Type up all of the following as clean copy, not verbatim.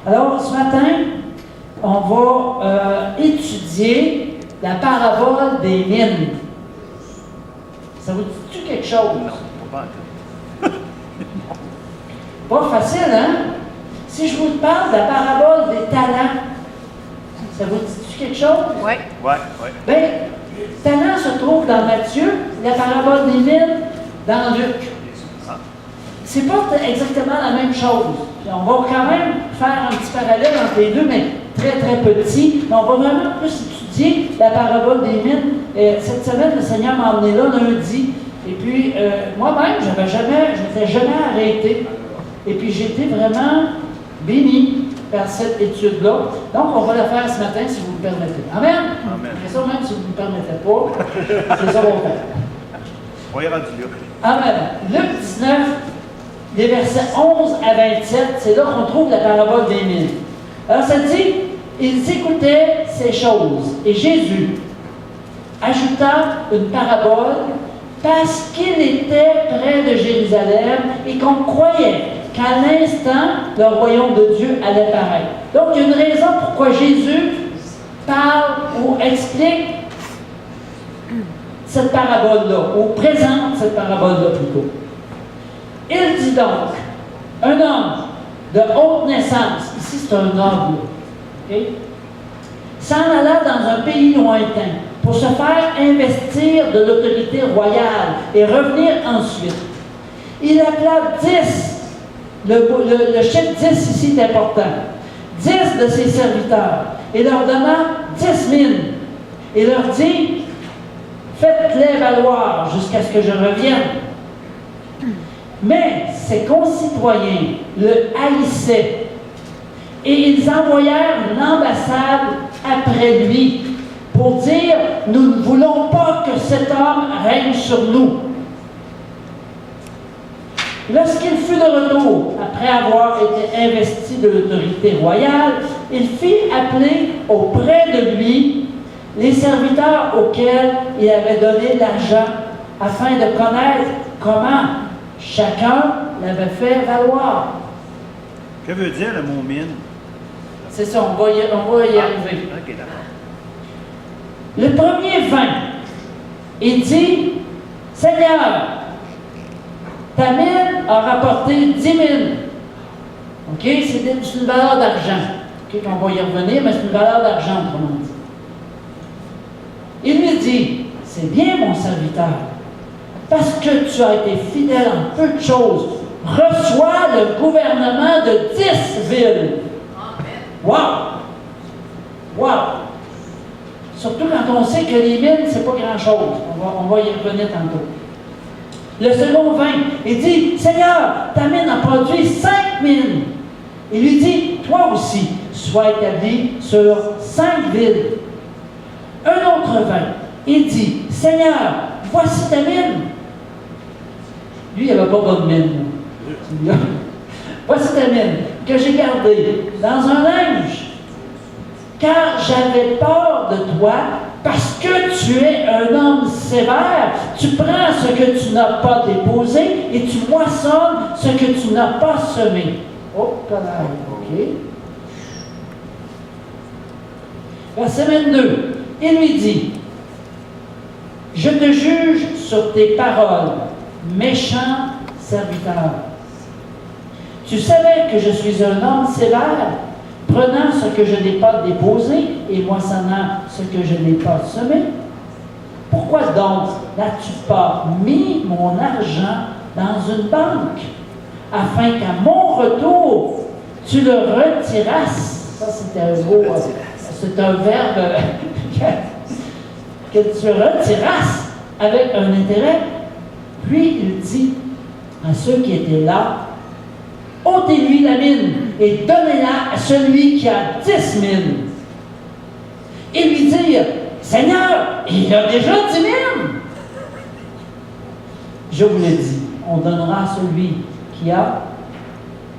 Alors, ce matin, on va étudier la parabole des mines. Ça vous dit quelque chose? Non, pas encore. Pas facile, hein? Si je vous parle de la parabole des talents, ça vous dit quelque chose? Oui. Ouais. Bien, talent se trouve dans Matthieu, la parabole des mines dans Luc. C'est pas exactement la même chose. Puis on va quand même faire un petit parallèle entre les deux, mais très très petit. Mais on va vraiment plus étudier la parabole des mines. Cette semaine, le Seigneur m'a emmené là lundi. Et puis, moi-même, je n'étais jamais arrêté. Et puis, j'ai été vraiment béni par cette étude-là. Donc, on va la faire ce matin, si vous me permettez. Amen? Amen. Et ça, même si vous ne me permettez pas, c'est ça qu'on va faire. On ira du Luc. Amen. Luc 19, les versets 11 à 27, c'est là qu'on trouve la parabole des mines. Alors, ça dit, ils écoutaient ces choses. Et Jésus ajouta une parabole parce qu'il était près de Jérusalem et qu'on croyait qu'à l'instant, le royaume de Dieu allait paraître. Donc, il y a une raison pourquoi Jésus parle ou explique cette parabole-là, ou présente cette parabole-là plutôt. Il dit donc, un homme de haute naissance, ici c'est un noble, okay, s'en alla dans un pays lointain pour se faire investir de l'autorité royale et revenir ensuite. Il appela 10, le chiffre 10 ici est important, 10 de ses serviteurs, et leur donna 10 mines, et leur dit, faites-les valoir jusqu'à ce que je revienne. Mais ses concitoyens le haïssaient, et ils envoyèrent une ambassade après lui pour dire, nous ne voulons pas que cet homme règne sur nous. Lorsqu'il fut de retour, après avoir été investi de l'autorité royale, il fit appeler auprès de lui les serviteurs auxquels il avait donné l'argent, afin de connaître comment chacun l'avait fait valoir. Que veut dire le mot mine? C'est ça, on va y arriver. Ok, d'accord. Le premier vint et dit, Seigneur, ta mine a rapporté 10 000. OK? C'est une valeur d'argent. OK? On va y revenir, mais c'est une valeur d'argent, autrement dit. Il lui dit, c'est bien mon serviteur, parce que tu as été fidèle en peu de choses, reçois le gouvernement de 10 villes. Wow! Wow! Surtout quand on sait que les mines, c'est pas grand-chose. On va y revenir tantôt. Le second vint et dit, Seigneur, ta mine a produit 5 mines. Il lui dit, toi aussi, sois établi sur 5 villes. Un autre vint et dit, Seigneur, voici ta mine. Lui, il n'avait pas bonne mine. Voici ta mine que j'ai gardée dans un linge, car j'avais peur de toi, parce que tu es un homme sévère. Tu prends ce que tu n'as pas déposé et tu moissonnes ce que tu n'as pas semé. Oh, OK. Verset 22. Il lui dit, je te juge sur tes paroles, méchant serviteur. Tu savais que je suis un homme sévère, prenant ce que je n'ai pas déposé et moissonnant ce que je n'ai pas semé. Pourquoi donc n'as-tu pas mis mon argent dans une banque, afin qu'à mon retour, tu le retirasses? Ça, c'est un beau, c'est un verbe que tu retirasses avec un intérêt. Puis il dit à ceux qui étaient là, ôtez-lui la mine et donnez-la à celui qui a 10 mines. Et lui dire, Seigneur, il a déjà 10 mines. Je vous l'ai dit, on donnera à celui qui a,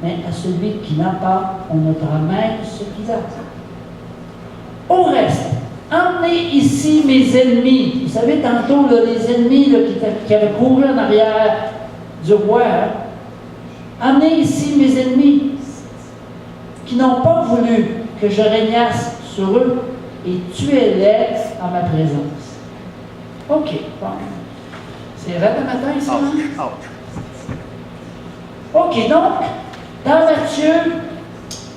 mais à celui qui n'a pas, on notera même ce qu'il a. Au reste, emmenez ici mes ennemis. Vous savez, tantôt, là, les ennemis là, qui avaient couru en arrière du roi, hein? Emmenez ici mes ennemis, qui n'ont pas voulu que je régnasse sur eux, et tuez-les en ma présence. OK, bon. C'est vrai le matin ici, hein? OK, donc, dans Matthieu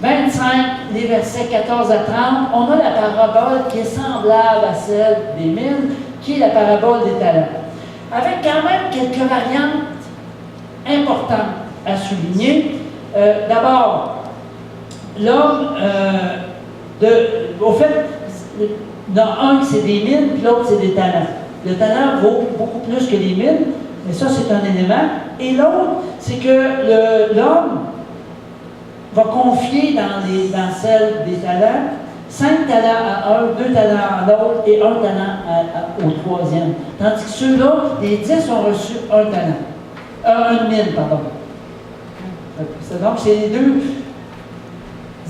25, les versets 14 à 30, on a la parabole qui est semblable à celle des mines, qui est la parabole des talents. Avec quand même quelques variantes importantes à souligner. D'abord, l'homme, au fait, dans un, c'est des mines, puis l'autre, c'est des talents. Le talent vaut beaucoup plus que les mines, mais ça, c'est un élément. Et l'autre, c'est que l'homme va confier dans celle des talents 5 talents à un, 2 talents à l'autre et 1 talent au troisième. Tandis que ceux-là, les 10 ont reçu 1 talent. Une mine, pardon. Donc, c'est les deux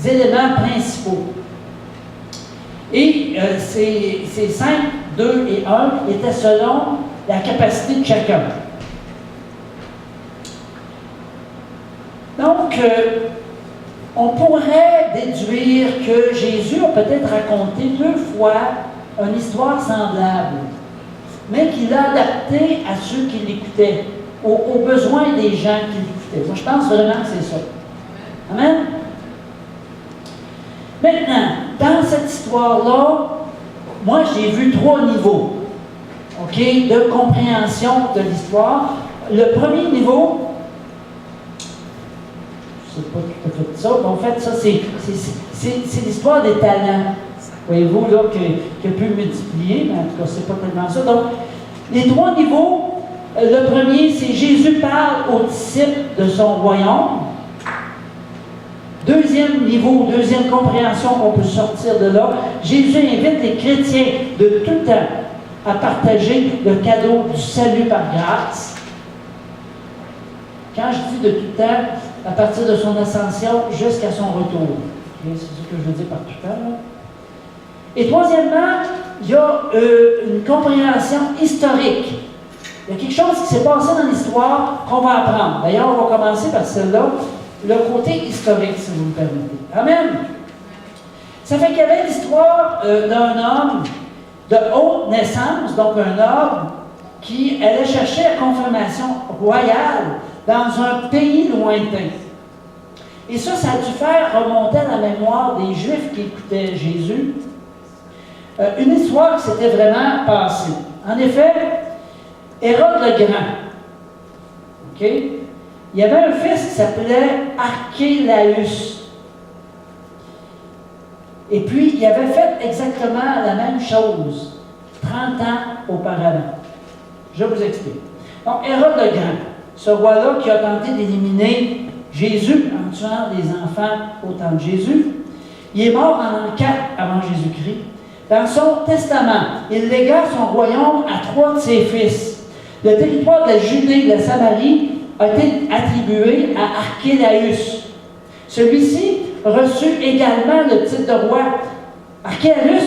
éléments principaux. Et ces 5, 2 et 1 étaient selon la capacité de chacun. Donc, on pourrait déduire que Jésus a peut-être raconté 2 fois une histoire semblable, mais qu'il a adapté à ceux qui l'écoutaient, aux besoins des gens qui l'écoutaient. Moi, je pense vraiment que c'est ça. Amen? Maintenant, dans cette histoire-là, moi, j'ai vu 3 niveaux, OK, de compréhension de l'histoire. Le premier niveau, je ne sais pas tout à fait ça, mais en fait, ça, c'est l'histoire des talents. Voyez-vous, là, qui a pu multiplier, mais en tout cas, c'est pas tellement ça. Donc, les 3 niveaux, le premier, c'est Jésus parle aux disciples de son royaume. Deuxième niveau, deuxième compréhension qu'on peut sortir de là, Jésus invite les chrétiens de tout temps à partager le cadeau du salut par grâce. Quand je dis de tout temps, à partir de son ascension jusqu'à son retour. Okay? C'est ce que je veux dire par tout temps. Là. Et troisièmement, il y a une compréhension historique. Il y a quelque chose qui s'est passé dans l'histoire qu'on va apprendre. D'ailleurs, on va commencer par celle-là, le côté historique, si vous me permettez. Amen. Ça fait qu'il y avait l'histoire d'un homme de haute naissance, donc un homme qui allait chercher la confirmation royale dans un pays lointain. Et ça a dû faire remonter à la mémoire des Juifs qui écoutaient Jésus une histoire qui s'était vraiment passée. En effet, Hérode le Grand, OK? Il y avait un fils qui s'appelait Archélaüs. Et puis, il avait fait exactement la même chose 30 ans auparavant. Je vous explique. Donc, Hérode le Grand, ce roi-là qui a tenté d'éliminer Jésus en tuant les enfants au temps de Jésus, il est mort en l'an 4 avant Jésus-Christ. Dans son testament, il légua son royaume à 3 de ses fils. Le territoire de la Judée et de la Samarie a été attribué à Archélaüs. Celui-ci reçut également le titre de roi. Archélaüs,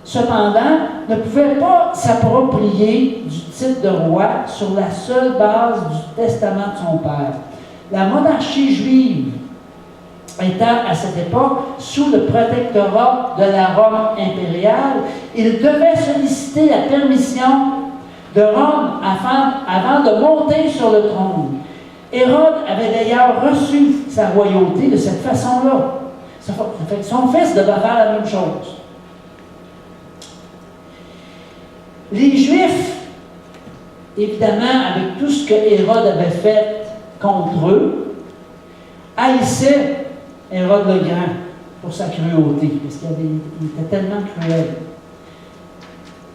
cependant, ne pouvait pas s'approprier du titre de roi sur la seule base du testament de son père. La monarchie juive étant à cette époque sous le protectorat de la Rome impériale, il devait solliciter la permission de Rome avant de monter sur le trône. Hérode avait d'ailleurs reçu sa royauté de cette façon-là. Ça fait que son fils devait faire la même chose. Les Juifs, évidemment, avec tout ce que Hérode avait fait contre eux, haïssaient Hérode le Grand pour sa cruauté, parce qu'il était tellement cruel.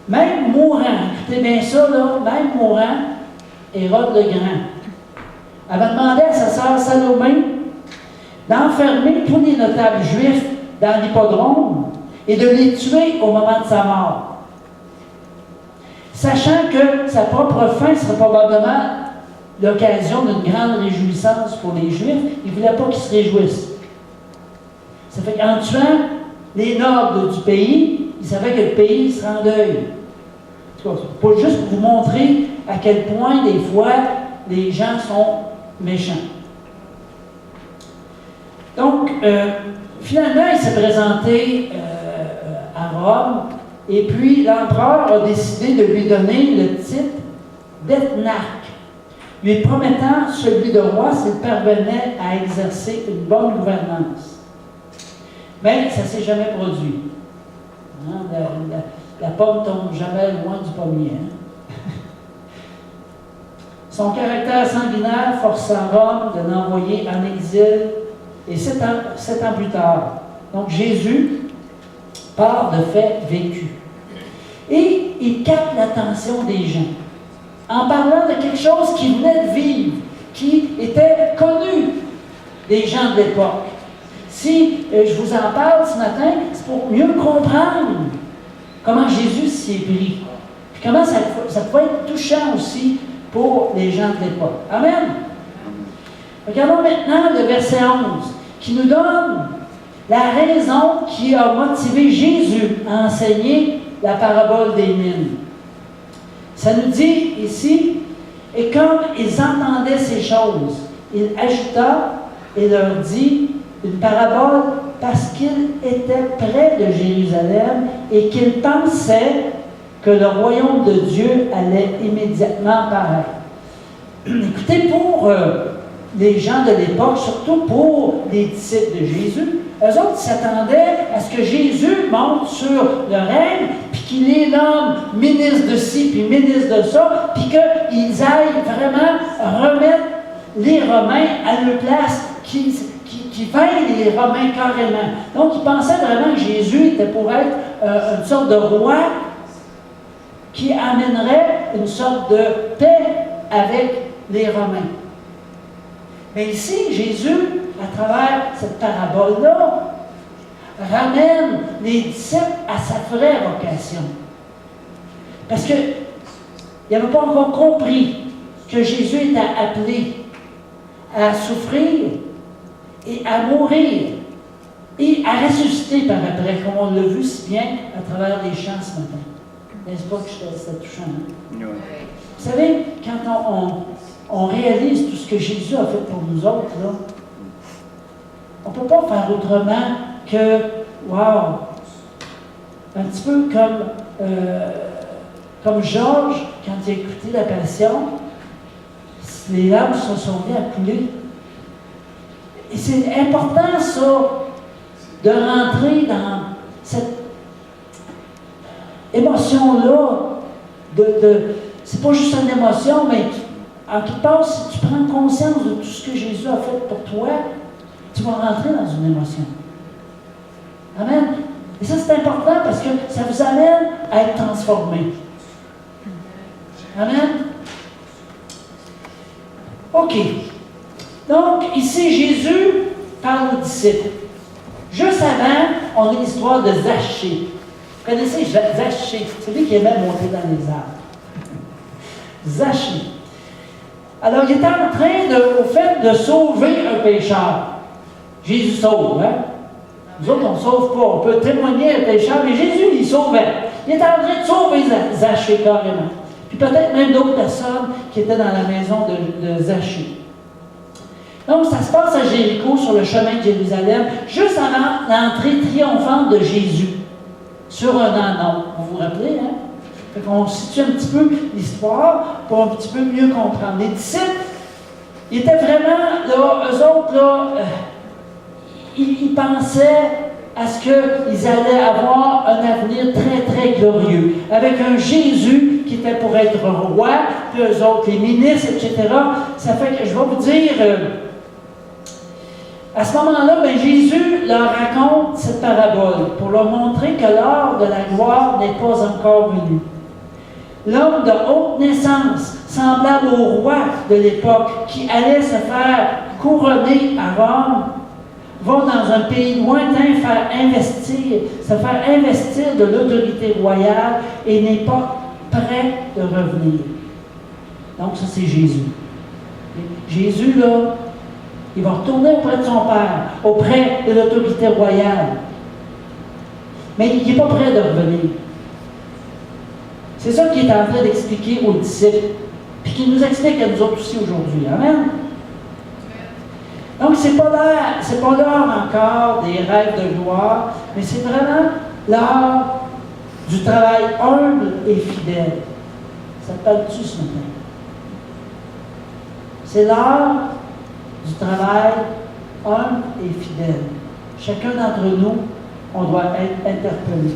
Même mourant, écoutez bien ça, là, même mourant, Hérode le Grand avait demandé à sa sœur Salomé d'enfermer tous les notables juifs dans l'hippodrome et de les tuer au moment de sa mort. Sachant que sa propre fin serait probablement l'occasion d'une grande réjouissance pour les Juifs, il ne voulait pas qu'ils se réjouissent. Ça fait qu'en tuant les nobles du pays, il savait que le pays serait en deuil. En tout cas, pas juste pour vous montrer à quel point, des fois, les gens sont méchants. Donc, finalement, il s'est présenté à Rome, et puis l'empereur a décidé de lui donner le titre d'Ethnarque, lui promettant celui de roi s'il parvenait à exercer une bonne gouvernance. Mais ça ne s'est jamais produit. Hein, la pomme ne tombe jamais loin du pommier. Hein? Son caractère sanguinaire força Rome de l'envoyer en exil, et 7 ans plus tard. Donc Jésus part de faits vécus. Et il capte l'attention des gens en parlant de quelque chose qui venait de vivre, qui était connu des gens de l'époque. Si je vous en parle ce matin, c'est pour mieux comprendre comment Jésus s'y est pris. Puis comment ça peut être touchant aussi pour les gens de l'époque. Amen. Regardons maintenant le verset 11, qui nous donne la raison qui a motivé Jésus à enseigner la parabole des mines. Ça nous dit ici, et comme ils entendaient ces choses, il ajouta et leur dit une parabole parce qu'ils étaient près de Jérusalem et qu'ils pensaient que le royaume de Dieu allait immédiatement paraître. Écoutez, pour les gens de l'époque, surtout pour les disciples de Jésus, eux autres s'attendaient à ce que Jésus monte sur le règne, puis qu'il les nomme ministre de ci, puis ministre de ça, puis qu'ils aillent vraiment remettre les Romains à leur place, qui vaillent les Romains carrément. Donc, ils pensaient vraiment que Jésus était pour être une sorte de roi qui amènerait une sorte de paix avec les Romains. Mais ici, Jésus, à travers cette parabole-là, ramène les disciples à sa vraie vocation. Parce qu'ils n'avaient pas encore compris que Jésus était appelé à souffrir et à mourir et à ressusciter par après, comme on l'a vu si bien à travers les chants ce matin. N'est-ce pas que c'était touchant? Hein? Oui. Vous savez, quand on réalise tout ce que Jésus a fait pour nous autres, là, on ne peut pas faire autrement que, wow, un petit peu comme Georges, quand il a écouté la Passion, les larmes se sont mises à couler. Et c'est important, ça, de rentrer dans cette émotion-là. C'est pas juste une émotion, mais en quelque part, si tu prends conscience de tout ce que Jésus a fait pour toi, tu vas rentrer dans une émotion. Amen. Et ça, c'est important parce que ça vous amène à être transformé. Amen. OK. Donc, ici, Jésus parle aux disciples. Juste avant, on a l'histoire de Zachée. Vous connaissez Zachée? C'est lui qui aimait monter dans les arbres. Zachée. Alors, il était en train, au fait, de sauver un pécheur. Jésus sauve, hein? Nous autres, on ne sauve pas. On peut témoigner un pécheur, mais Jésus, il sauvait. Il était en train de sauver Zachée carrément. Puis peut-être même d'autres personnes qui étaient dans la maison de Zachée. Donc, ça se passe à Jéricho, sur le chemin de Jérusalem, juste avant l'entrée triomphante de Jésus sur un ânon. Vous vous rappelez, hein? Fait qu'on situe un petit peu l'histoire pour un petit peu mieux comprendre. Les disciples, ils étaient vraiment, là, eux autres, là, ils pensaient à ce qu'ils allaient avoir un avenir très, très glorieux, avec un Jésus qui était pour être roi, puis eux autres, les ministres, etc. Ça fait que, je vais vous dire, à ce moment-là, ben, Jésus leur raconte cette parabole pour leur montrer que l'heure de la gloire n'est pas encore venue. L'homme de haute naissance, semblable au roi de l'époque, qui allait se faire couronner à Rome, va dans un pays lointain se faire investir de l'autorité royale et n'est pas prêt de revenir. Donc ça, c'est Jésus. Jésus, là, il va retourner auprès de son Père, auprès de l'autorité royale. Mais il n'est pas prêt de revenir. C'est ça qu'il est en train d'expliquer aux disciples, puis qu'il nous explique à nous autres aussi aujourd'hui. Amen. Donc, c'est pas l'heure encore des rêves de gloire, mais c'est vraiment l'heure du travail humble et fidèle. Ça te parle-tu ce matin? C'est l'heure du travail humble et fidèle. Chacun d'entre nous, on doit être interpellé.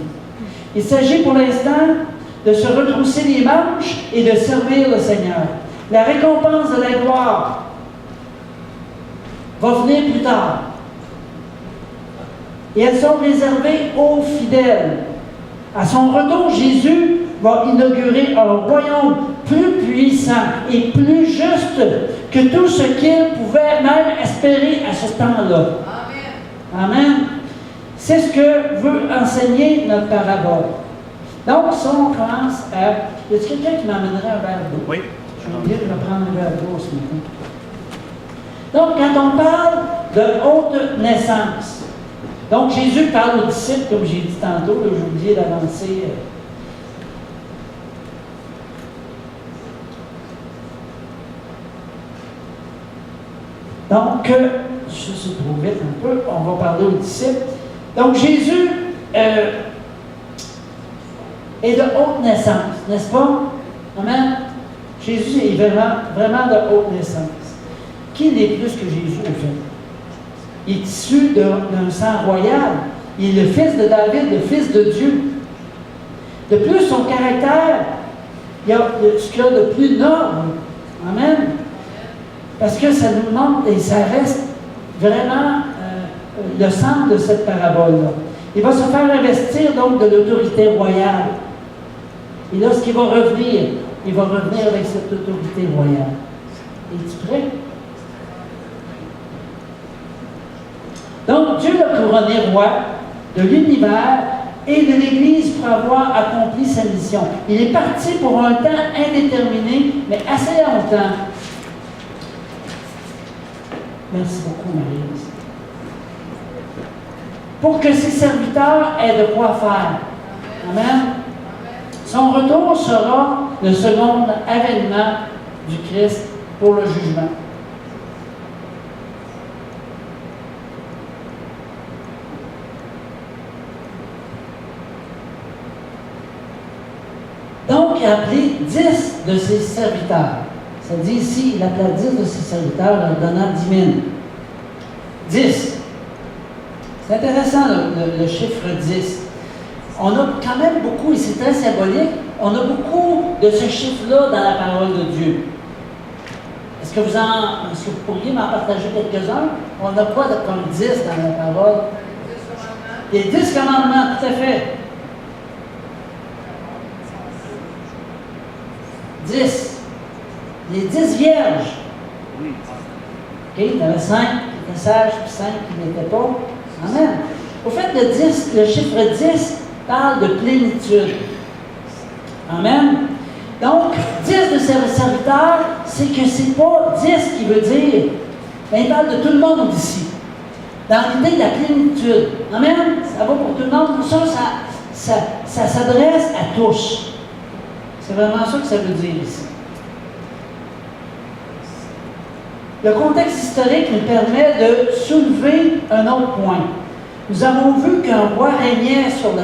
Il s'agit pour l'instant de se retrousser les manches et de servir le Seigneur. La récompense de la gloire va venir plus tard. Et elles sont réservées aux fidèles. À son retour, Jésus va inaugurer un royaume plus puissant et plus juste que tout ce qu'il pouvait même espérer à ce temps-là. Amen. Amen. C'est ce que veut enseigner notre parabole. Donc, si on commence à... Y a-t-il quelqu'un qui m'amènerait un verre d'eau? Oui. Je vais dire, je vais prendre un verre d'eau ce matin. Donc, quand on parle de haute naissance, donc Jésus parle aux disciples, comme j'ai dit tantôt, j'ai oublié d'avancer. Donc, je suis trop vite un peu, on va parler aux disciples. Donc, Jésus est de haute naissance, n'est-ce pas? Amen. Jésus est vraiment de haute naissance. Qui n'est plus que Jésus, au fait? Il est issu d'un sang royal. Il est le fils de David, le fils de Dieu. De plus, son caractère, il y a ce qu'il y a de plus noble. Amen. Parce que ça nous montre, et ça reste vraiment le centre de cette parabole-là. Il va se faire investir donc de l'autorité royale. Et lorsqu'il va revenir, il va revenir avec cette autorité royale. Es-tu prêt? Donc, Dieu l'a couronné roi de l'univers et de l'Église pour avoir accompli sa mission. Il est parti pour un temps indéterminé, mais assez longtemps. Merci beaucoup, Marie. Pour que ses serviteurs aient de quoi faire. Amen. Son retour sera le second avènement du Christ pour le jugement. Donc, il a appelé 10 de ses serviteurs. Ça dit ici, il appela 10 de ses serviteurs en leur donnant 10 000. 10. C'est intéressant le chiffre 10. On a quand même beaucoup, et c'est très symbolique, on a beaucoup de ce chiffre-là dans la parole de Dieu. Est-ce que vous pourriez m'en partager quelques-uns? On a quoi comme 10 dans la parole? Les 10 commandements, tout à fait. 10. Les 10 vierges. Oui. OK, il y en avait 5 qui étaient sages, puis 5 qui n'étaient pas. Amen. Au fait, le chiffre 10 parle de plénitude. Amen. Donc, 10 de ses serviteurs, c'est que c'est pas 10 qui veut dire, mais il parle de tout le monde ici. Dans l'idée de la plénitude. Amen. Ça va pour tout le monde. Pour ça s'adresse à tous. C'est vraiment ça que ça veut dire ici. Le contexte historique nous permet de soulever un autre point. Nous avons vu qu'un roi régnait sur la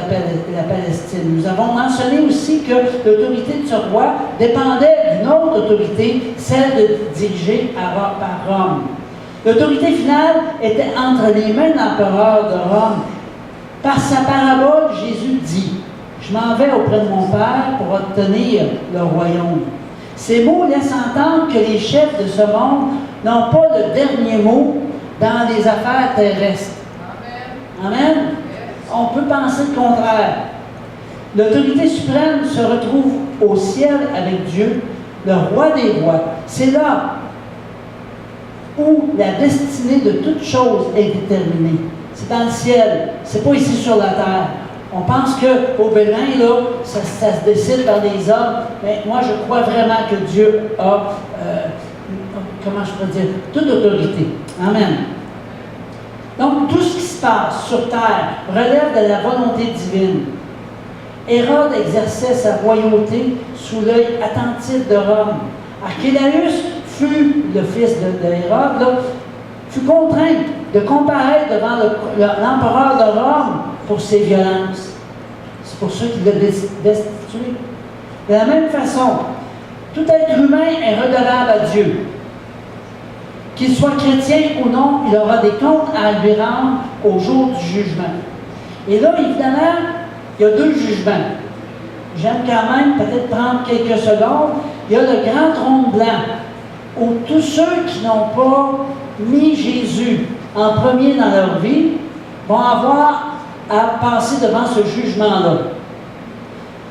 Palestine. Nous avons mentionné aussi que l'autorité de ce roi dépendait d'une autre autorité, celle de diriger par Rome. L'autorité finale était entre les mains de l'empereur de Rome. Par sa parabole, Jésus dit « Je m'en vais auprès de mon Père pour obtenir le royaume. » Ces mots laissent entendre que les chefs de ce monde n'ont pas le dernier mot dans les affaires terrestres. Amen. On peut penser le contraire. L'autorité suprême se retrouve au ciel avec Dieu, le roi des rois. C'est là où la destinée de toute chose est déterminée. C'est dans le ciel, c'est pas ici sur la terre. On pense qu'au Bénin, là, ça se décide par les hommes, mais moi je crois vraiment que Dieu a, comment je peux dire, toute autorité. Amen. Donc, tout ce qui se passe sur terre relève de la volonté divine. Hérode exerçait sa royauté sous l'œil attentif de Rome. Archélaüs fut le fils d'Hérode, fut contraint de comparaître devant l'empereur de Rome pour ses violences. C'est pour ça qu'il l'a destitué. De la même façon, tout être humain est redevable à Dieu. Qu'il soit chrétien ou non, il aura des comptes à lui rendre au jour du jugement. Et là, évidemment, il y a deux jugements. J'aime quand même peut-être prendre quelques secondes. Il y a le grand trône blanc, où tous ceux qui n'ont pas mis Jésus en premier dans leur vie vont avoir à passer devant ce jugement-là.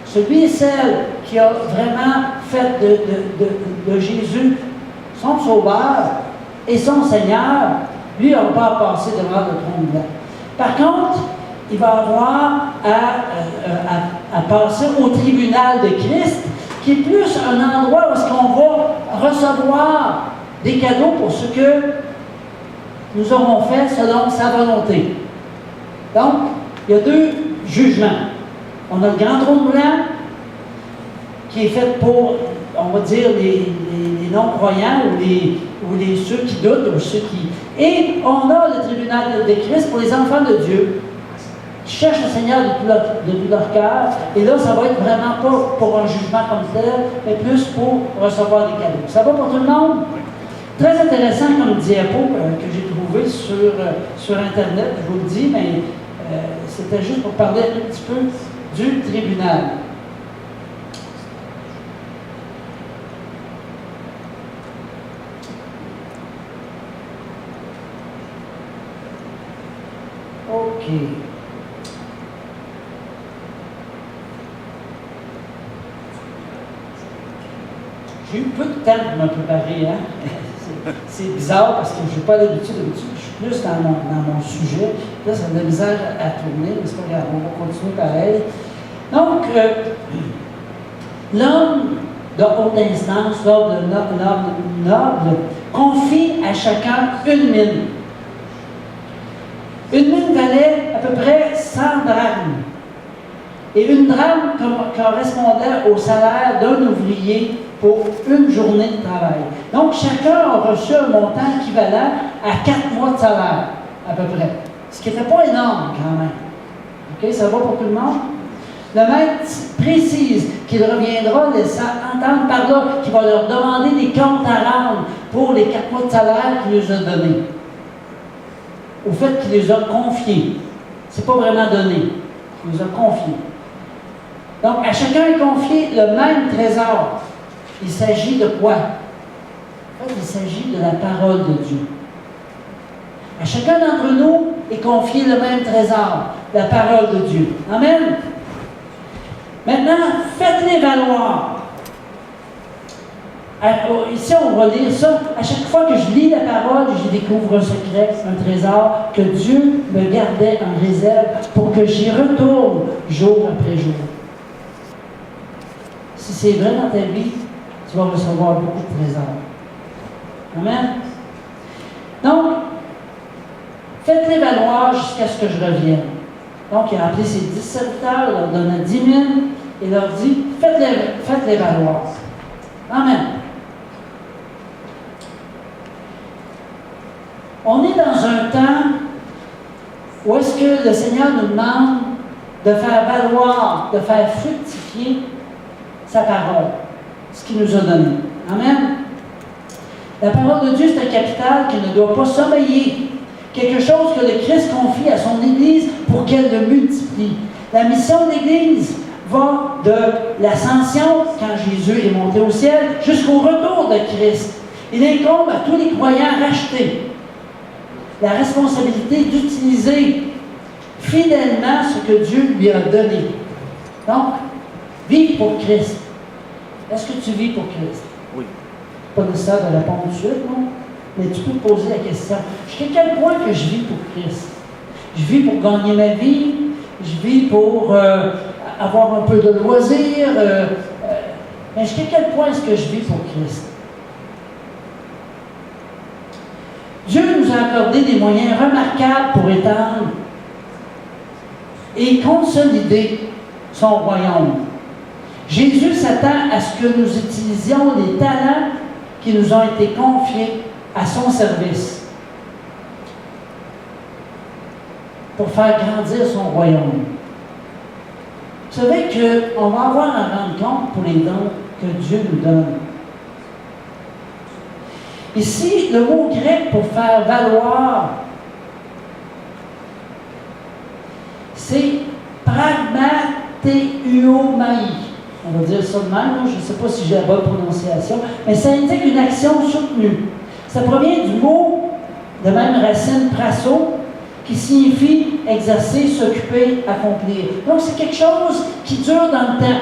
Celui et celle qui a vraiment fait de Jésus son sauveur et son Seigneur, lui n'aura pas à passer devant le trône blanc. Par contre, il va avoir à passer au tribunal de Christ, qui est plus un endroit où est-ce qu'on va recevoir des cadeaux pour ce que nous aurons fait selon sa volonté. Donc, il y a deux jugements. On a le grand trône blanc, qui est fait pour, on va dire, les non-croyants ou ceux qui doutent ou ceux qui... Et on a le tribunal de Christ pour les enfants de Dieu, qui cherchent le Seigneur de tout leur cœur. Et là, ça va être vraiment pas pour un jugement comme tel, mais plus pour recevoir des cadeaux. Ça va pour tout le monde? Très intéressant comme diapo que j'ai trouvé sur Internet, je vous le dis, mais c'était juste pour parler un petit peu du tribunal. OK. J'ai eu peu de temps pour me préparer, hein? C'est bizarre parce que je n'ai pas l'habitude, je suis plus dans mon sujet. Là, ça a de la misère à tourner, mais c'est pas grave, on va continuer pareil. Donc, l'homme de haute instance, l'homme noble, confie à chacun une mine. Une mine valait à peu près 100 drachmes. Et une drachme correspondait au salaire d'un ouvrier pour une journée de travail. Donc, chacun a reçu un montant équivalent à 4 mois de salaire, à peu près. Ce qui n'était pas énorme, quand même. OK, ça va pour tout le monde? Le maître précise qu'il reviendra, laissant entendre par là qu'il va leur demander des comptes à rendre pour les 4 mois de salaire qu'il les a donnés. Au fait qu'il les a confiés. C'est pas vraiment donné. Il les a confiés. Donc, à chacun est confié le même trésor. Il s'agit de quoi? En fait, il s'agit de la parole de Dieu. À chacun d'entre nous est confié le même trésor, la parole de Dieu. Amen? Maintenant, faites-les valoir. Ici, on va lire ça. À chaque fois que je lis la parole, je découvre un secret, un trésor que Dieu me gardait en réserve pour que j'y retourne jour après jour. Si c'est vrai dans ta vie, tu vas recevoir beaucoup de trésors. Amen? Donc, faites-les valoir jusqu'à ce que je revienne. Donc, il a appelé ses 10 serviteurs, il leur donna 10 000 et leur dit, faites-les valoir. Amen. On est dans un temps où est-ce que le Seigneur nous demande de faire valoir, de faire fructifier sa parole, ce qu'il nous a donné. Amen. La parole de Dieu, c'est un capital qui ne doit pas sommeiller. Quelque chose que le Christ confie à son Église pour qu'elle le multiplie. La mission de l'Église va de l'ascension, quand Jésus est monté au ciel, jusqu'au retour de Christ. Il incombe à tous les croyants rachetés la responsabilité d'utiliser fidèlement ce que Dieu lui a donné. Donc, vivre pour Christ. Est-ce que tu vis pour Christ? Oui. Pas nécessaire de répondre tout de suite, non? Mais tu peux te poser la question. Jusqu'à quel point que je vis pour Christ? Je vis pour gagner ma vie, je vis pour avoir un peu de loisirs, mais jusqu'à quel point est-ce que je vis pour Christ? Dieu nous a accordé des moyens remarquables pour étendre et consolider son royaume. Jésus s'attend à ce que nous utilisions les talents qui nous ont été confiés à son service. pour faire grandir son royaume. Vous savez qu'on va avoir à rendre compte pour les dons que Dieu nous donne. Ici, le mot grec pour faire valoir, c'est pragmateuomai. On va dire ça de même, je ne sais pas si j'ai la bonne prononciation, mais ça indique une action soutenue. Ça provient du mot de même racine prasso, qui signifie exercer, s'occuper, accomplir. Donc c'est quelque chose qui dure dans le temps,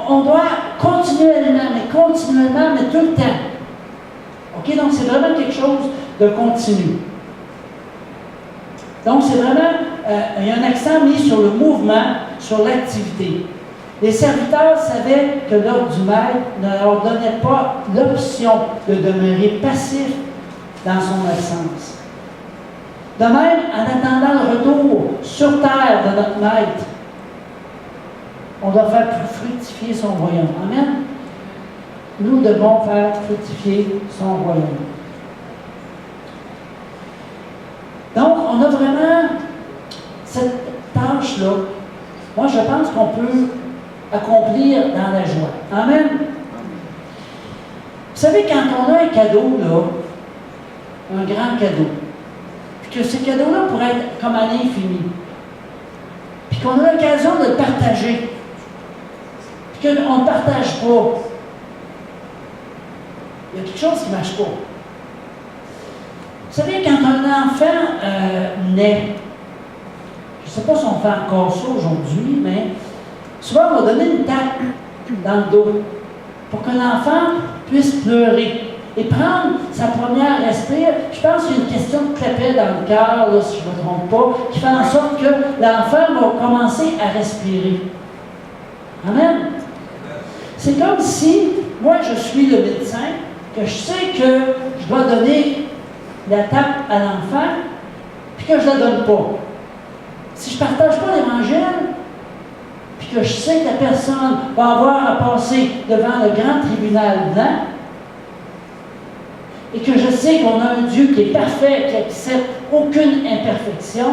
on doit continuellement, mais tout le temps. OK? Donc c'est vraiment quelque chose de continu. Donc c'est vraiment, il y a un accent mis sur le mouvement, sur l'activité. Les serviteurs savaient que l'ordre du maître ne leur donnait pas l'option de demeurer passifs dans son absence. De même, en attendant le retour sur terre de notre maître, on doit faire fructifier son royaume. Amen? Nous devons faire fructifier son royaume. Donc, on a vraiment cette tâche-là. Moi, je pense qu'on peut accomplir dans la joie. Amen? Vous savez, quand on a un cadeau, là, un grand cadeau, puis que ce cadeau-là pourrait être comme à l'infini, puis qu'on a l'occasion de le partager, puis qu'on ne partage pas, il y a quelque chose qui ne marche pas. Vous savez, quand un enfant naît, je ne sais pas si on fait encore ça aujourd'hui, mais souvent on va donner une tape dans le dos pour que l'enfant puisse pleurer et prendre sa première respire. Je pense qu'il y a une question de clapet dans le cœur, là, si je ne me trompe pas, qui fait en sorte que l'enfant va commencer à respirer. Amen. C'est comme si, moi je suis le médecin, que je sais que je dois donner la tape à l'enfant, puis que je ne la donne pas. Si je ne partage pas l'Évangile, puis que je sais que la personne va avoir à passer devant le grand tribunal blanc, et que je sais qu'on a un Dieu qui est parfait, qui n'accepte aucune imperfection,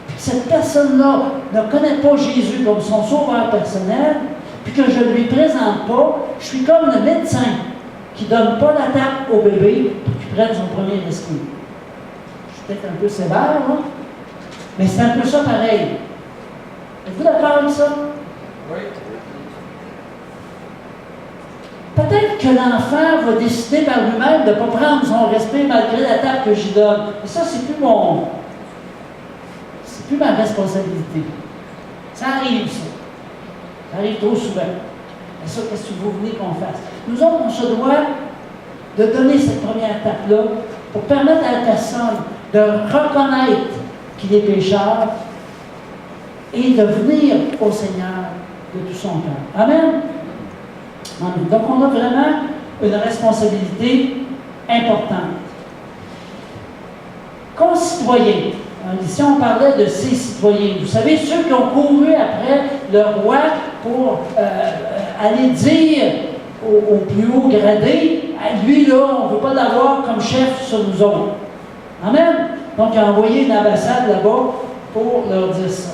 puis que cette personne-là ne connaît pas Jésus comme son sauveur personnel, puis que je ne lui présente pas, je suis comme le médecin qui ne donne pas la tape au bébé pour qu'il prenne son premier respire. Je suis peut-être un peu sévère, là, mais c'est un peu ça pareil. Êtes-vous d'accord avec ça? Oui. Peut-être que l'enfant va décider par lui-même de ne pas prendre son respect malgré la tape que j'y donne. Et ça, c'est plus ma responsabilité. Ça arrive, ça. Ça arrive trop souvent. Et ça, qu'est-ce que vous voulez qu'on fasse? Nous autres, on se doit de donner cette première étape-là pour permettre à la personne de reconnaître qu'il est pécheur et de venir au Seigneur de tout son cœur. Amen? Donc, on a vraiment une responsabilité importante. Concitoyens. Ici, on parlait de ces citoyens. Vous savez, ceux qui ont couru après le roi pour aller dire au plus haut gradé, lui, là, on ne veut pas l'avoir comme chef sur nous autres. Amen? Donc, il a envoyé une ambassade là-bas pour leur dire ça.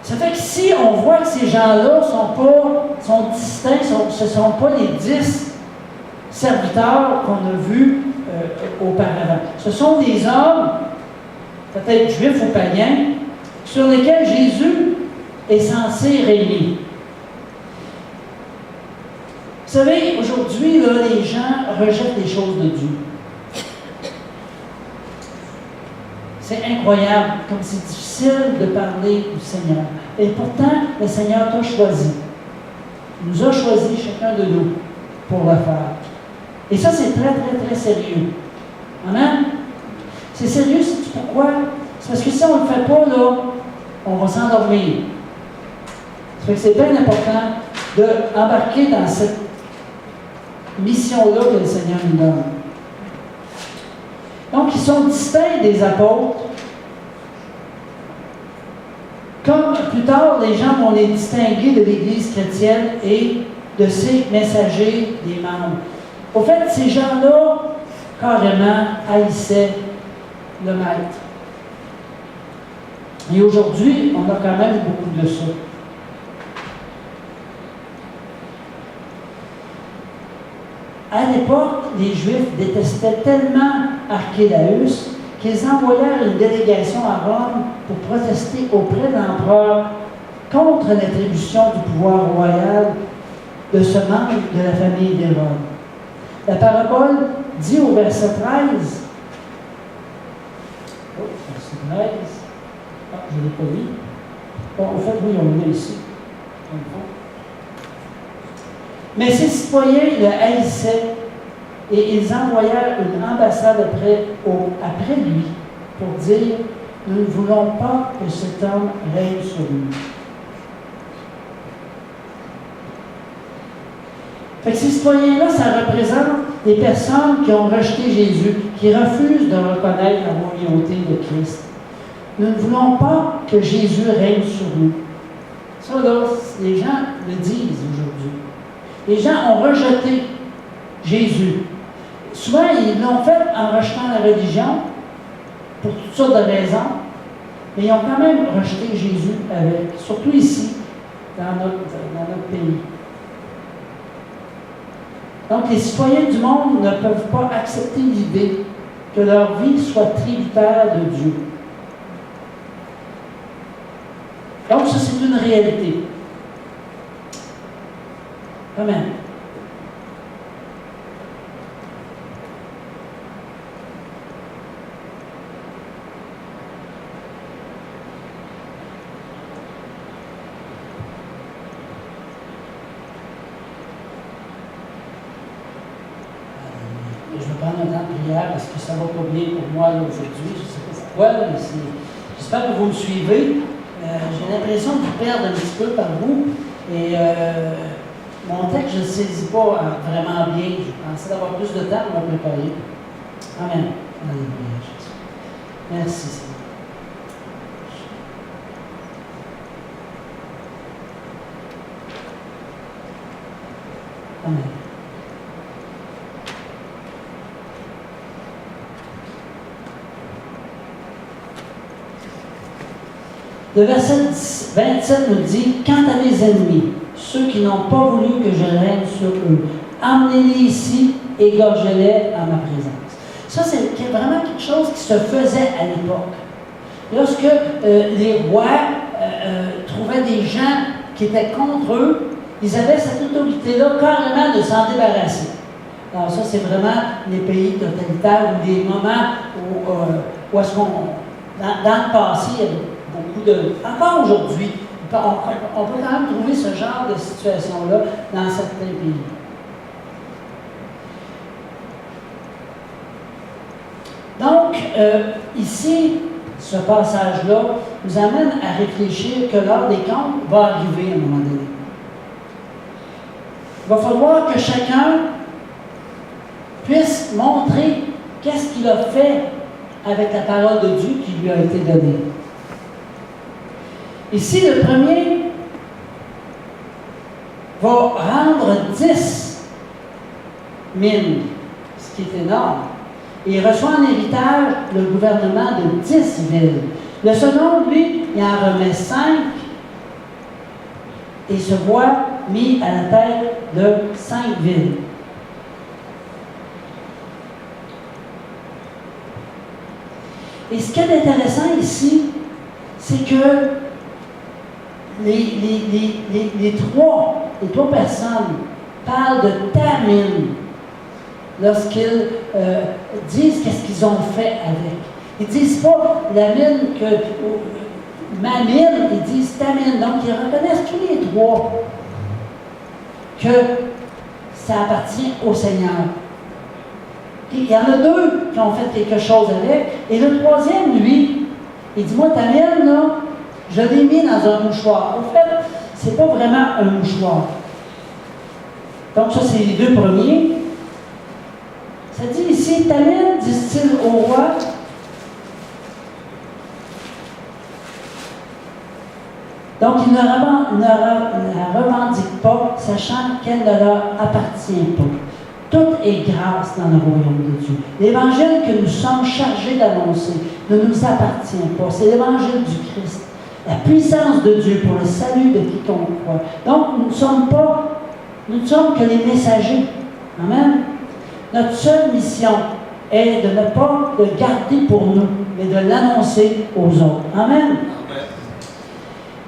Ça fait que si on voit que ces gens-là sont distincts, ce ne sont pas les 10 serviteurs qu'on a vus auparavant. Ce sont des hommes, peut-être juifs ou païens, sur lesquels Jésus est censé régner. Vous savez, aujourd'hui, là, les gens rejettent les choses de Dieu. C'est incroyable, comme c'est difficile de parler du Seigneur. Et pourtant, le Seigneur t'a choisi. Il nous a choisi, chacun de nous, pour le faire. Et ça, c'est très, très, très sérieux. Amen? C'est sérieux, sais-tu pourquoi? C'est parce que si on ne le fait pas, là, on va s'endormir. Ça fait que c'est bien important d'embarquer dans cette mission-là que le Seigneur nous donne. Donc, ils sont distincts des apôtres. Comme plus tard, les gens vont les distinguer de l'Église chrétienne et de ses messagers des membres. Au fait, ces gens-là, carrément, haïssaient le maître. Et aujourd'hui, on a quand même beaucoup de ça. À l'époque, les Juifs détestaient tellement Archélaüs qu'ils envoyèrent une délégation à Rome pour protester auprès de l'empereur contre l'attribution du pouvoir royal de ce membre de la famille d'Hérode. La parabole dit au verset 13, verset 13, je ne l'ai pas lu. Bon, en fait, oui, on l'a ici. Mais ses citoyens le haïssaient et ils envoyèrent une ambassade après lui pour dire « Nous ne voulons pas que cet homme règne sur nous. » Fait que ces citoyens-là, ça représente des personnes qui ont rejeté Jésus, qui refusent de reconnaître la royauté de Christ. Nous ne voulons pas que Jésus règne sur nous. Ça, là, les gens le disent aujourd'hui. Les gens ont rejeté Jésus. Souvent, ils l'ont fait en rejetant la religion, pour toutes sortes de raisons, mais ils ont quand même rejeté Jésus avec, surtout ici, dans notre pays. Donc, les citoyens du monde ne peuvent pas accepter l'idée que leur vie soit tributaire de Dieu. Donc, ça, c'est une réalité. Amen. Je vais prendre un temps de prière parce que ça va pas bien pour moi aujourd'hui. Je ne sais pas c'est quoi, mais j'espère que vous me suivez. J'ai l'impression de vous perdre un petit peu par vous. Et mon texte, je ne le saisis pas vraiment bien. Je pensais d'avoir plus de temps pour me préparer. Amen. Alléluia, Jésus. Merci, Seigneur. Amen. Le verset 27 nous dit « Quant à mes ennemis, ceux qui n'ont pas voulu que je règne sur eux, emmenez-les ici, égorgez-les à ma présence. » Ça, c'est vraiment quelque chose qui se faisait à l'époque. Lorsque les rois trouvaient des gens qui étaient contre eux, ils avaient cette autorité-là carrément de s'en débarrasser. Alors ça, c'est vraiment les pays totalitaires ou des moments où est-ce qu'on... Dans le passé, il y avait beaucoup de... Encore aujourd'hui, on peut quand même trouver ce genre de situation-là dans certains pays. Donc, ici, ce passage-là nous amène à réfléchir que l'heure des comptes va arriver à un moment donné. Il va falloir que chacun puisse montrer qu'est-ce qu'il a fait avec la parole de Dieu qui lui a été donnée. Ici, le premier va rendre 10 mines, ce qui est énorme. Et il reçoit en héritage le gouvernement de 10 villes. Le second, lui, il en remet 5 et se voit mis à la tête de 5 villes. Et ce qui est intéressant ici, c'est que les trois personnes parlent de ta mine lorsqu'ils disent qu'est-ce qu'ils ont fait avec. Ils ne disent pas la mine que ma mine, ils disent ta mine. Donc ils reconnaissent tous les trois que ça appartient au Seigneur. Il y en a 2 qui ont fait quelque chose avec, et le troisième, lui, il dit, moi, ta mine, là, je l'ai mis dans un mouchoir. En fait, c'est pas vraiment un mouchoir. Donc, ça, c'est les 2 premiers. Ça dit ici, ta mine, disent-ils au roi, donc il ne la revendique pas, sachant qu'elle ne leur appartient pas. Tout est grâce dans le royaume de Dieu. L'évangile que nous sommes chargés d'annoncer ne nous appartient pas. C'est l'évangile du Christ. La puissance de Dieu pour le salut de quiconque croit. Donc, nous ne sommes que les messagers. Amen. Notre seule mission est de ne pas le garder pour nous, mais de l'annoncer aux autres. Amen.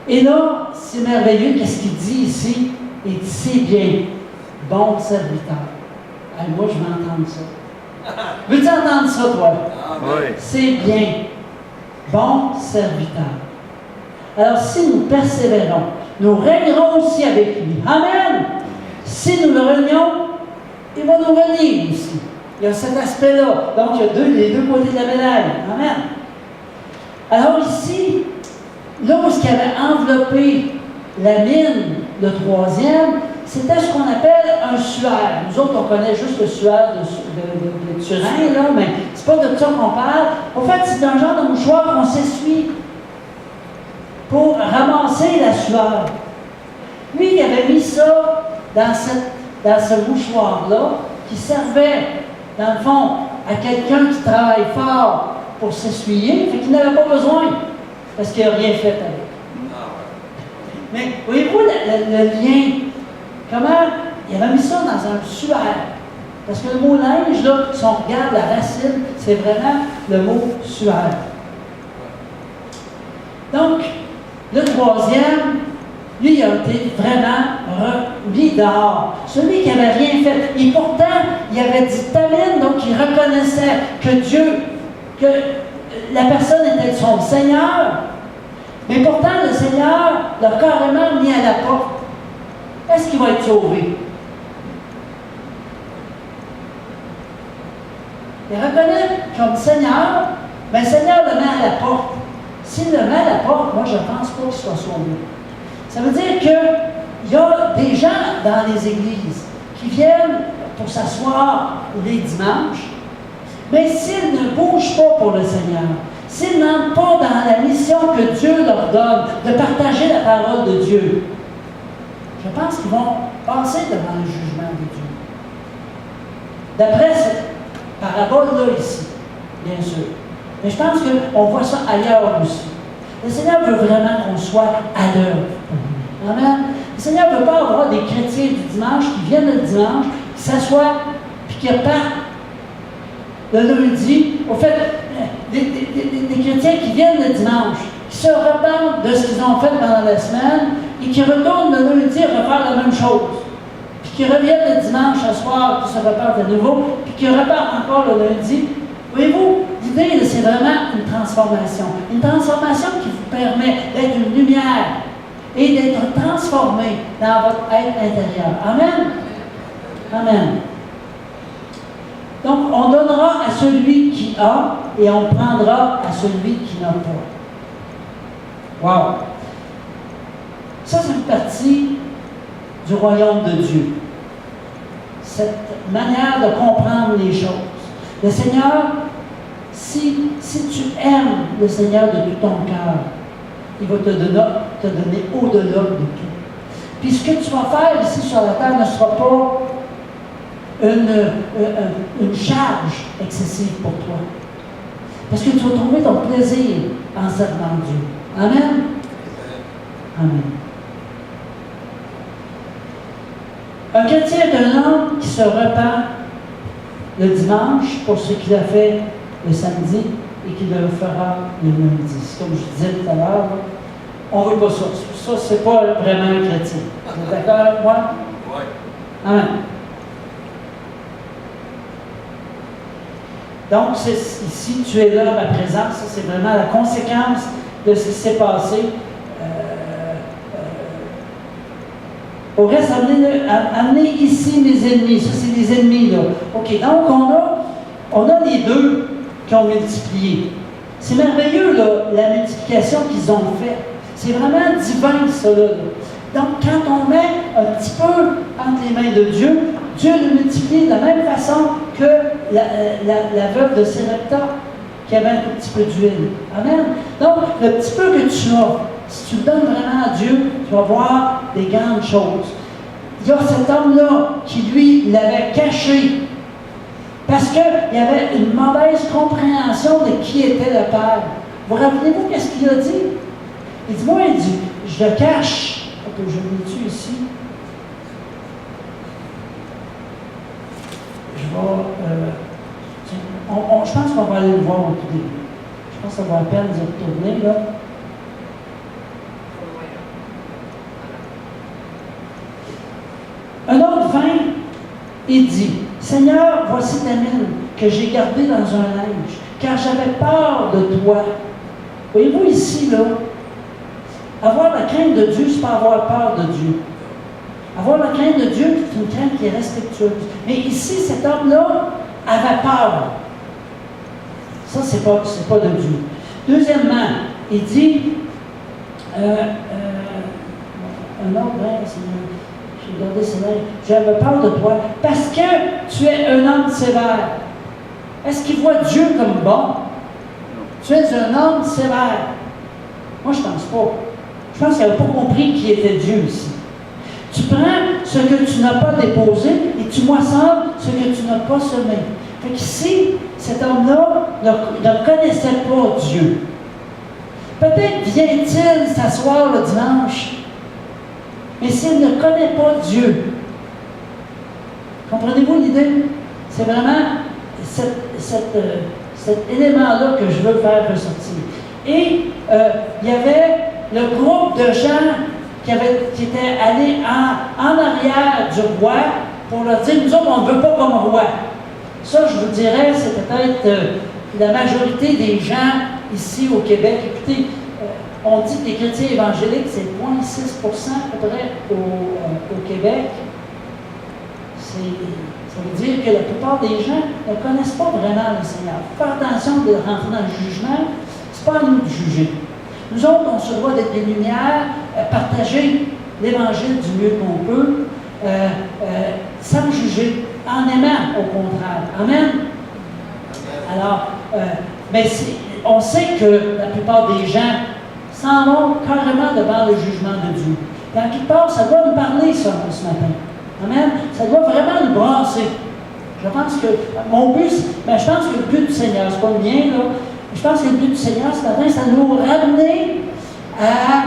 Et là, c'est merveilleux, qu'est-ce qu'il dit ici? Il dit, c'est bien, bon serviteur. Allez, moi, je veux entendre ça. Veux-tu entendre ça, toi? Oui. C'est bien, bon serviteur. Alors, si nous persévérons, nous régnerons aussi avec lui. Amen! Si nous le renions, il va nous renier aussi. Il y a cet aspect-là. Donc, il y a les deux côtés de la médaille. Amen! Alors ici, là où il avait enveloppé la mine, le troisième, c'était ce qu'on appelle un suaire. Nous autres, on connaît juste le suaire de Turin, là, mais c'est pas de ça qu'on parle. En fait, c'est un genre de mouchoir qu'on s'essuie pour ramasser la sueur. Lui, il avait mis ça dans ce mouchoir-là, qui servait, dans le fond, à quelqu'un qui travaille fort pour s'essuyer, fait qu'il n'avait pas besoin, parce qu'il n'a rien fait avec. Mais voyez-vous le lien? Comment il avait mis ça dans un suaire? Parce que le mot linge, là, si on regarde la racine, c'est vraiment le mot suaire. Donc, le troisième, lui, il a été vraiment remis dehors. Celui qui n'avait rien fait. Et pourtant, il avait dit Tamine, donc il reconnaissait que Dieu, que la personne était son Seigneur. Mais pourtant, le Seigneur l'a carrément mis à la porte. Est-ce qu'il va être sauvé? Il reconnaît comme Seigneur, mais le Seigneur le met à la porte. S'il le met à la porte, moi, je ne pense pas qu'il soit sauvé. Ça veut dire qu'il y a des gens dans les églises qui viennent pour s'asseoir les dimanches, mais s'ils ne bougent pas pour le Seigneur, s'ils n'entrent pas dans la mission que Dieu leur donne de partager la parole de Dieu, je pense qu'ils vont passer devant le jugement de Dieu. D'après cette parabole-là ici, bien sûr. Mais je pense qu'on voit ça ailleurs aussi. Le Seigneur veut vraiment qu'on soit à l'œuvre. Amen. Le Seigneur ne veut pas avoir des chrétiens du dimanche qui viennent le dimanche, qui s'assoient, puis qui repartent le lundi. Au fait, des chrétiens qui viennent le dimanche, qui se repentent de ce qu'ils ont fait pendant la semaine et qui retournent le lundi refaire la même chose. Puis qui reviennent le dimanche à soir, qui se repartent de nouveau, puis qui repartent encore le lundi. Voyez-vous, l'idée, c'est vraiment une transformation. Une transformation qui vous permet d'être une lumière et d'être transformé dans votre être intérieur. Amen? Amen. Donc, on donnera à celui qui a et on prendra à celui qui n'a pas. Wow! Ça fait partie du royaume de Dieu. Cette manière de comprendre les choses. Le Seigneur, si tu aimes le Seigneur de tout ton cœur, il va te donner au-delà de tout. Puis ce que tu vas faire ici sur la terre ne sera pas une charge excessive pour toi. Parce que tu vas trouver ton plaisir en servant Dieu. Amen? Amen. Un chrétien est un homme qui se repent le dimanche pour ce qu'il a fait le samedi et qu'il le fera le lundi. Comme je disais tout à l'heure, on ne veut pas ça. Ça, c'est pas vraiment un chrétien. Vous êtes d'accord avec moi? Oui. Amen. Donc, ici, tu es là, ma présence, ça, c'est vraiment la conséquence de ce qui s'est passé. Au reste, amenez ici mes ennemis. Ça, c'est des ennemis, là. OK, donc on a les deux qui ont multiplié. C'est merveilleux, là, la multiplication qu'ils ont faite. C'est vraiment divin, ça, là. Donc, quand on met un petit peu entre les mains de Dieu, Dieu le multiplie de la même façon que la veuve de Sarepta, qui avait un tout petit peu d'huile. Amen. Donc, le petit peu que tu as, si tu le donnes vraiment à Dieu, tu vas voir des grandes choses. Il y a cet homme-là qui, lui, l'avait caché. Parce qu'il y avait une mauvaise compréhension de qui était le Père. Vous rappelez-vous qu'est-ce qu'il a dit? Il dit, moi, il dit, je le cache. Je le mets-tu ici? Je pense qu'on va aller le voir au tout début. Je pense que ça va à peine de retourner, là. Un autre vin, il dit, Seigneur, voici ta mine que j'ai gardée dans un linge, car j'avais peur de toi. Voyez-vous ici, là, avoir la crainte de Dieu, c'est pas avoir peur de Dieu. Avoir la crainte de Dieu, c'est une crainte qui est respectueuse. Mais ici, cet homme-là avait peur. Ça, c'est pas de Dieu. Deuxièmement, il dit, un autre vin, j'ai gardé cela, j'avais peur de toi, parce que tu es un homme sévère. Est-ce qu'il voit Dieu comme bon? Tu es un homme sévère. Moi, je ne pense pas. Je pense qu'il n'avait pas compris qui était Dieu ici. Tu prends ce que tu n'as pas déposé et tu moissonnes ce que tu n'as pas semé. Fait qu'ici, cet homme-là ne connaissait pas Dieu. Peut-être vient-il s'asseoir le dimanche, mais s'il ne connaît pas Dieu, comprenez-vous l'idée? C'est vraiment cet élément-là que je veux faire ressortir. Et il y avait le groupe de gens qui étaient allés en arrière du roi pour leur dire, nous autres, on ne veut pas comme roi. Ça, je vous dirais, c'est peut-être la majorité des gens ici au Québec. Écoutez, on dit que les chrétiens évangéliques, c'est 0,6% à peu près au Québec. Ça veut dire que la plupart des gens ne connaissent pas vraiment le Seigneur. Faire attention de rentrer dans le jugement, ce n'est pas à nous de juger. Nous autres, on se doit d'être des lumières, partager l'Évangile du mieux qu'on peut, sans juger, en aimant au contraire. Amen? Alors, mais on sait que la plupart des gens s'en vont carrément devant le jugement de Dieu. Dans quelque part, ça doit nous parler, ça, ce matin. Amen? Ça doit vraiment nous brasser. Je pense que mon but, mais je pense que le but du Seigneur, c'est pas le mien, là. Je pense que le but du Seigneur ce matin, c'est de nous ramener à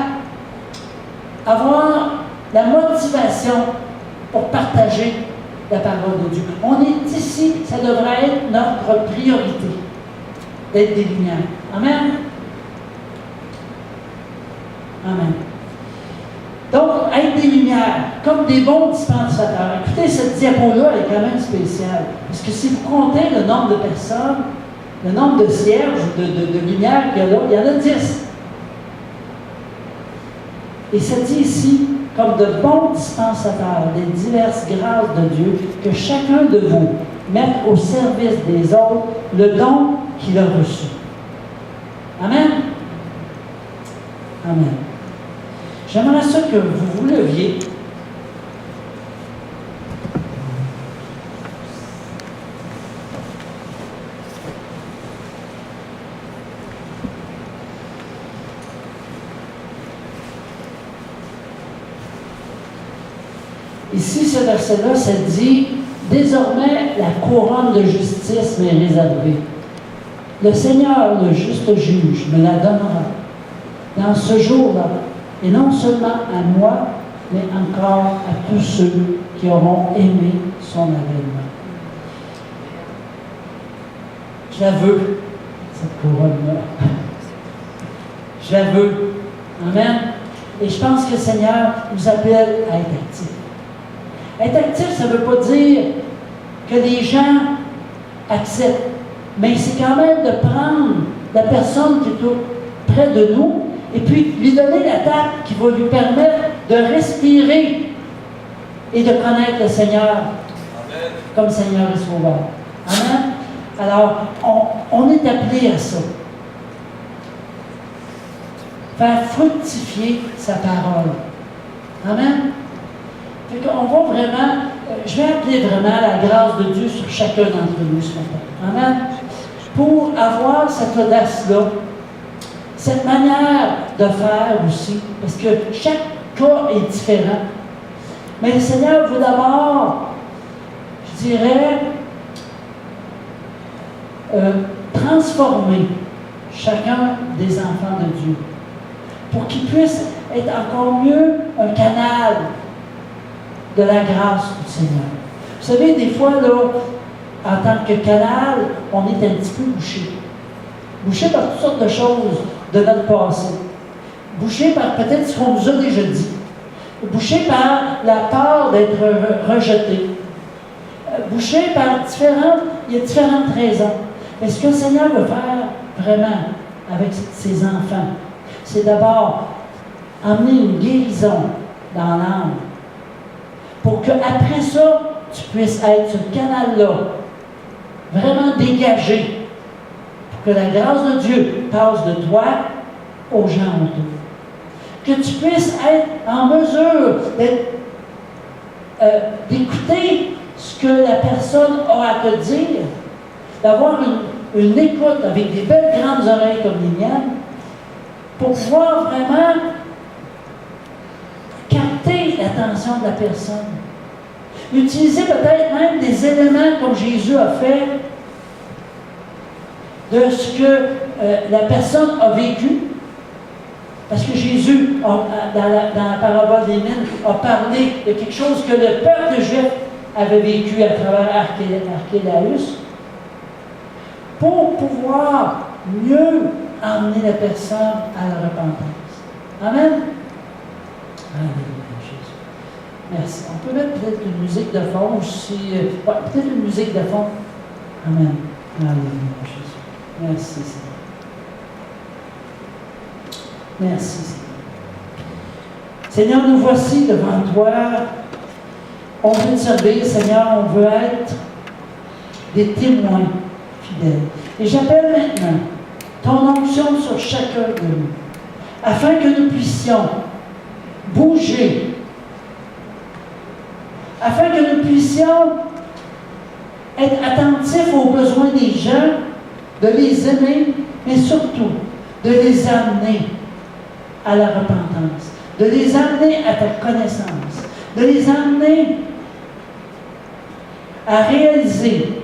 avoir la motivation pour partager la parole de Dieu. On est ici, ça devrait être notre priorité, d'être des lumières. Amen? Amen. Donc, être des lumières, comme des bons dispensateurs. Écoutez, cette diapo-là est quand même spéciale. Parce que si vous comptez le nombre de personnes, le nombre de cierges, de lumières qu'il y a là, il y en a 10. Et ça dit ici, comme de bons dispensateurs des diverses grâces de Dieu, que chacun de vous mette au service des autres le don qu'il a reçu. Amen? Amen. J'aimerais ça que vous vous leviez. Ici, ce verset-là, ça dit « Désormais, la couronne de justice m'est réservée. Le Seigneur, le juste juge, me la donnera dans ce jour-là, et non seulement à moi, mais encore à tous ceux qui auront aimé son avènement. » Je la veux, cette couronne-là. Je la veux. Amen. Et je pense que le Seigneur nous appelle à être actifs. Être actif, ça ne veut pas dire que les gens acceptent, mais c'est quand même de prendre la personne qui est près de nous et puis lui donner la table qui va lui permettre de respirer et de connaître le Seigneur. Amen. Comme Seigneur et Sauveur. Amen. Alors, on est appelé à ça. Faire fructifier sa parole. Amen. Fait qu'on va vraiment, je vais appeler vraiment la grâce de Dieu sur chacun d'entre nous ce matin. Amen. Pour avoir cette audace-là, cette manière de faire aussi, parce que chaque cas est différent. Mais le Seigneur veut d'abord, je dirais, transformer chacun des enfants de Dieu pour qu'ils puissent être encore mieux un canal de la grâce du Seigneur. Vous savez, des fois, là, en tant que canal, on est un petit peu bouché. Bouché par toutes sortes de choses de notre passé. Bouché par peut-être ce qu'on nous a déjà dit. Bouché par la peur d'être rejeté. Bouché par il y a différentes raisons. Mais ce que le Seigneur veut faire vraiment avec ses enfants, c'est d'abord emmener une guérison dans l'âme pour qu'après ça, tu puisses être ce canal-là, vraiment dégagé, pour que la grâce de Dieu passe de toi aux gens autour. Que tu puisses être en mesure d'écouter ce que la personne a à te dire, d'avoir une écoute avec des belles grandes oreilles comme les miennes, pour pouvoir vraiment capter l'attention de la personne. Utiliser peut-être même des éléments comme Jésus a fait de ce que la personne a vécu. Parce que Jésus, dans la parabole des mines, a parlé de quelque chose que le peuple juif avait vécu à travers Archélaüs, pour pouvoir mieux emmener la personne à la repentance. Amen? Alléluia, Jésus. Merci. On peut mettre peut-être une musique de fond aussi. Peut-être une musique de fond. Amen. Alléluia, Jésus. Merci, Seigneur. Merci, Seigneur. Seigneur, nous voici devant toi. On veut te servir, Seigneur. On veut être des témoins fidèles. Et j'appelle maintenant ton onction sur chacun de nous, afin que nous puissions bouger, afin que nous puissions être attentifs aux besoins des gens, de les aimer, mais surtout de les amener à la repentance, de les amener à ta connaissance, de les amener à réaliser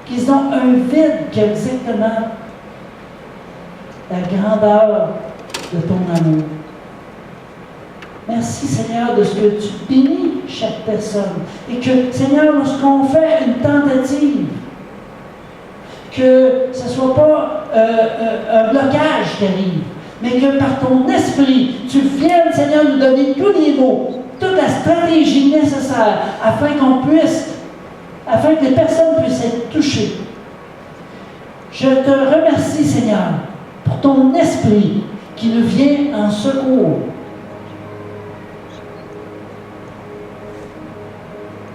qu'ils ont un vide qui est exactement la grandeur de ton amour. Merci, Seigneur, de ce que tu bénis chaque personne. Et que, Seigneur, lorsqu'on fait une tentative, que ce ne soit pas un blocage qui arrive, mais que par ton esprit, tu viennes, Seigneur, nous donner tous les mots, toute la stratégie nécessaire afin que les personnes puissent être touchées. Je te remercie, Seigneur, pour ton esprit qui nous vient en secours.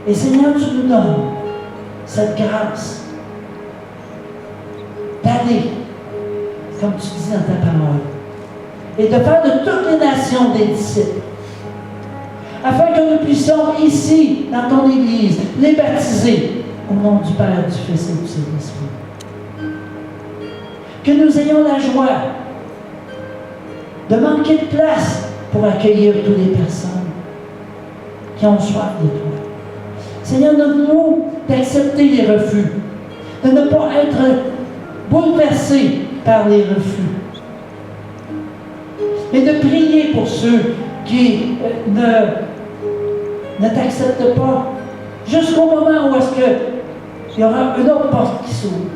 Et Seigneur, tu nous donnes cette grâce d'aller, comme tu dis dans ta parole, et de faire de toutes les nations des disciples, afin que nous puissions ici, dans ton Église, les baptiser au nom du Père, du Fils et du Saint-Esprit. Que nous ayons la joie de manquer de place pour accueillir toutes les personnes qui ont soif de toi. Seigneur, donne-nous d'accepter les refus, de ne pas être bouleversés par les refus, et de prier pour ceux qui ne t'acceptent pas, jusqu'au moment où est-ce qu'il y aura une autre porte qui s'ouvre.